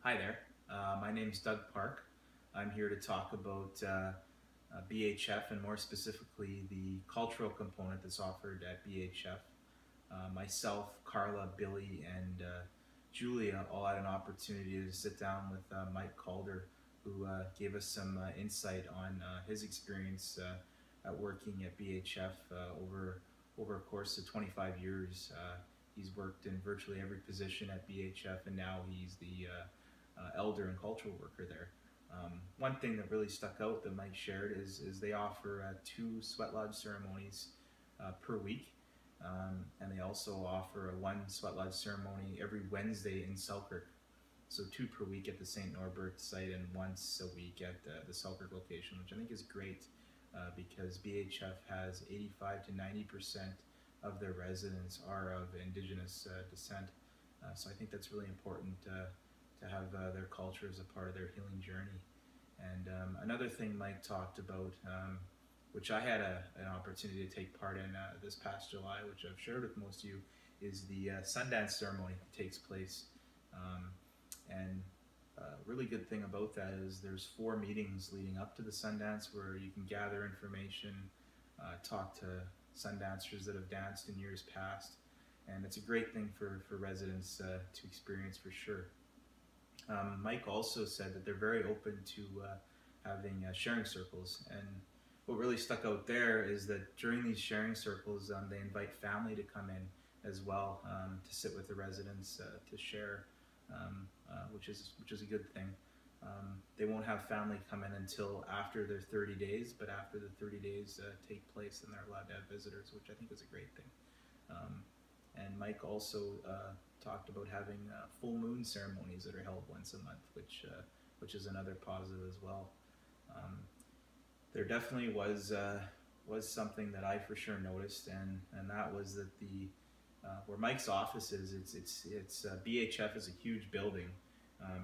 Hi there, my name's Doug Park. I'm here to talk about BHF and more specifically the cultural component that's offered at BHF. Myself, Carla, Billy, and Julia all had an opportunity to sit down with Mike Calder, who gave us some insight on his experience at working at BHF over a course of 25 years. He's worked in virtually every position at BHF, and now he's the elder and cultural worker there. One thing that really stuck out that Mike shared is they offer 2 sweat lodge ceremonies per week, and they also offer a 1 sweat lodge ceremony every Wednesday in Selkirk. So 2 per week at the St. Norbert site and once a week at the Selkirk location, which I think is great because BHF has 85 to 90% of their residents are of Indigenous descent. So I think that's really important to have their culture as a part of their healing journey. And another thing Mike talked about, which I had an opportunity to take part in this past July, which I've shared with most of you, is the sundance ceremony that takes place. And a really good thing about that is there's 4 meetings leading up to the sundance where you can gather information, talk to sundancers that have danced in years past, and it's a great thing for residents to experience for sure. Mike also said that they're very open to having sharing circles, and what really stuck out there is that during these sharing circles they invite family to come in as well, to sit with the residents to share, which is a good thing. They won't have family come in until after their 30 days, but after the 30 days take place, then they're allowed to have visitors, which I think is a great thing. And Mike also talked about having full moon ceremonies that are held once a month, which is another positive as well. There definitely was something that I for sure noticed, and that was that the where Mike's office is, it's BHF is a huge building,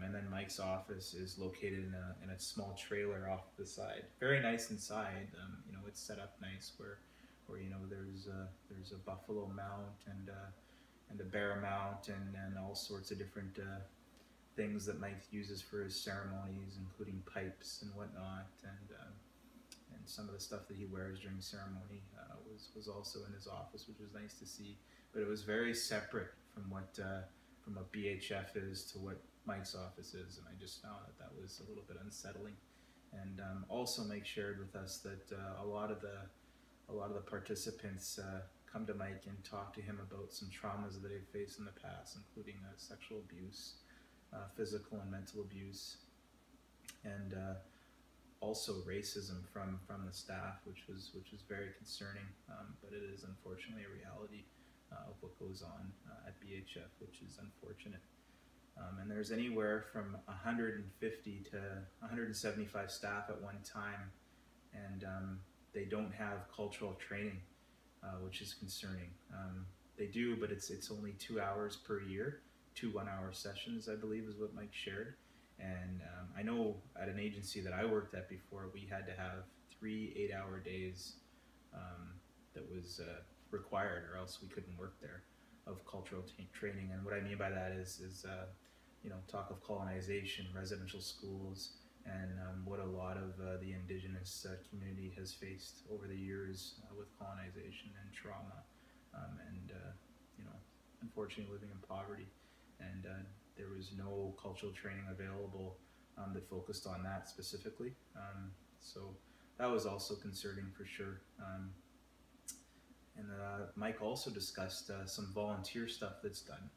and then Mike's office is located in a small trailer off the side. Very nice inside. You know, it's set up nice where you know there's a buffalo mount and a bear mount and all sorts of different things that Mike uses for his ceremonies, including pipes and whatnot, and some of the stuff that he wears during ceremony was also in his office, which was nice to see. But it was very separate from what BHF is to what Mike's office is, and I just found that was a little bit unsettling. And also Mike shared with us that a lot of the participants come to Mike and talk to him about some traumas that they've faced in the past, including sexual abuse, physical and mental abuse, and also racism from the staff, which was very concerning. But it is unfortunately a reality of what goes on at BHF, which is unfortunate. And there's anywhere from 150 to 175 staff at one time, and they don't have cultural training, which is concerning. They do, but it's only 2 hours per year, 2 1-hour sessions, I believe is what Mike shared. And I know at an agency that I worked at before, we had to have 3 8-hour days that was required, or else we couldn't work there, of cultural training. And what I mean by that is you know, talk of colonization, residential schools, and what a lot of the Indigenous community has faced over the years with colonization and trauma, and you know, unfortunately living in poverty. And there was no cultural training available that focused on that specifically. So that was also concerning for sure. And Mike also discussed some volunteer stuff that's done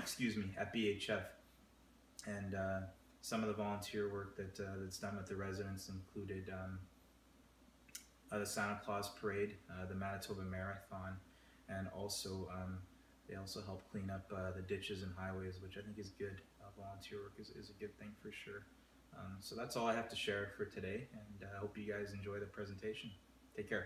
excuse me, at BHF, and some of the volunteer work that's done with the residents included the Santa Claus Parade, the Manitoba Marathon, and also they also help clean up the ditches and highways, which I think is good. Volunteer work is a good thing for sure. So that's all I have to share for today, and I hope you guys enjoy the presentation. Take care.